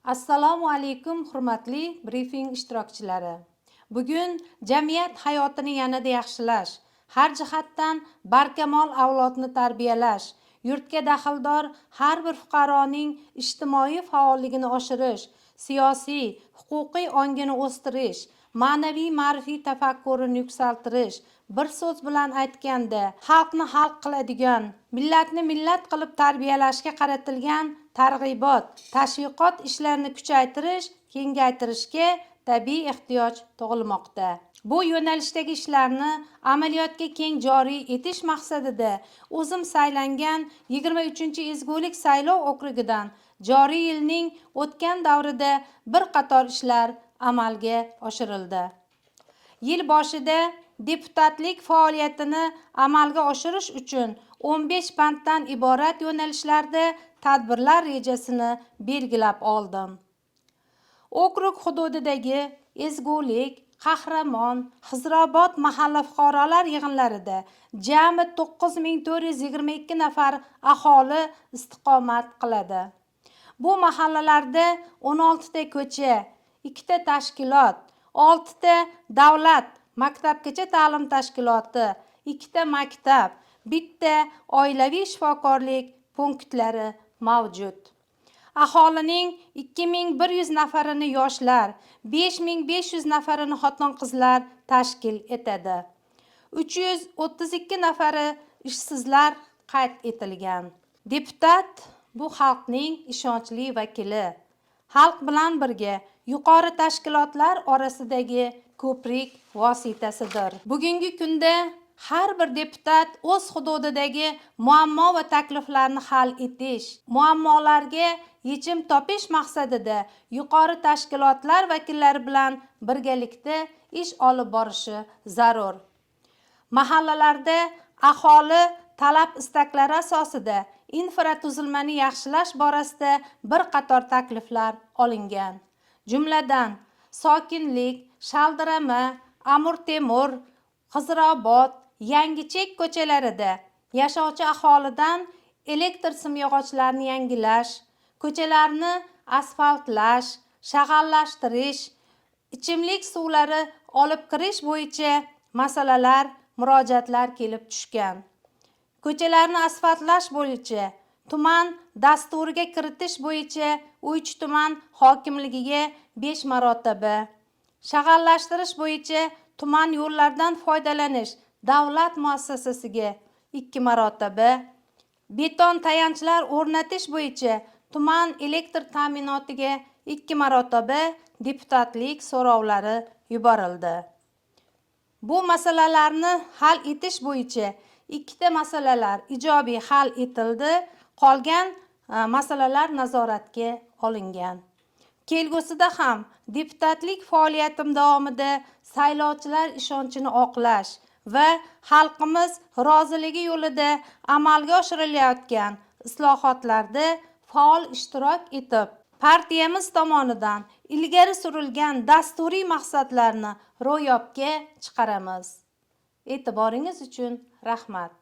Assalomu alaykum hurmatli brifing ishtirokchilari. Bugun jamiyat hayotini yanada yaxshilash, har jihatdan barkamol avlodni tarbiyalash, yurtga daxldor har bir fuqaroning ijtimoiy faolligini oshirish, siyosiy, huquqiy ongini o'stirish, ma'naviy ma'rifiy tafakkurini yuksaltirish, bir so'z bilan aytganda, xalqni xalq qiladigan, millatni millat qilib tarbiyalashga qaratilgan targ'ibot, tashviqot ishlarini kuchaytirish, kengaytirishga tabiiy ehtiyoj tug'ilmoqda. Bu yo'nalishdagi ishlarni amaliyotga keng joriy etish maqsadida o'zim saylangan 23-ezgulik saylov okrugidan joriy yilning o'tgan davrida bir qator ishlar amalga oshirildi. Yil boshida deputatlik faoliyatini amalga oshirish uchun 15 banddan iborat yo'nalishlarda tadbirlar rejasini belgilab oldim. Okrug hududidagi Ezgulik, Qahramon, Xizrobod mahalla fuqarolar yig'inlarida jami 9422 nafar aholi istiqomat qiladi. Bu mahallalarda 16 ta ko'cha, 2 ta tashkilot, 6 ta davlat maktabgacha ta'lim tashkiloti, 2 ta maktab, 1 ta oilaviy shifokorlik punktlari mavjud. Aholining 2100 nafarini yoshlar, 5500 nafarini xotin-qizlar tashkil etadi. 332 nafari ishsizlar qayd etilgan. Deputat bu xalqning ishonchli vakili. Xalq bilan birga yuqori tashkilotlar orasidagi ko'prik vositasidir. Bugungi kunda har bir deputat o'z hududidagi muammo va takliflarni hal etish, muammolarga yechim topish maqsadida yuqori tashkilotlar vakillari bilan birgalikda ish olib borishi zarur. Mahallalarda aholi talab istaklari asosida infratuzilmani yaxshilash borasida bir qator takliflar olingan. Jumladan, Sokinlik, Shaldirama, Amur Temur, Xizrobod, Yangichek ko'chalarida yashovchi aholidan elektr simyog'ochlarini yangilash, ko'chalarni asfaltlash, shag'allashtirish, ichimlik suvlari olib kirish bo'yicha masalalar, murojaatlar kelib tushgan. Ko'chalarni asfaltlash bo'yicha tuman dasturiga kiritish bo'yicha Uychi tuman hokimligiga 5 marotaba, shag'allashtirish bo'yicha tuman yo'llardan foydalanish davlat muassasasiga 2 marotaba, beton tayanchlar o'rnatish bo'yicha tuman elektr ta'minotiga 2 marotaba deputatlik so'rovlari yuborildi. Bu masalalarni hal etish bo'yicha 2 ta masalalar ijobiy hal etildi, qolgan masalalar nazoratga olingan. Kelgusida ham deputatlik faoliyatim davomida saylovchilar ishonchini oqlash va xalqimiz roziligi yo'lida amalga oshirilayotgan islohotlarda faol ishtirok etib, partiyamiz tomonidan ilgari surilgan dasturiy maqsadlarni ro'yobga chiqaramiz. E'tiboringiz uchun rahmat.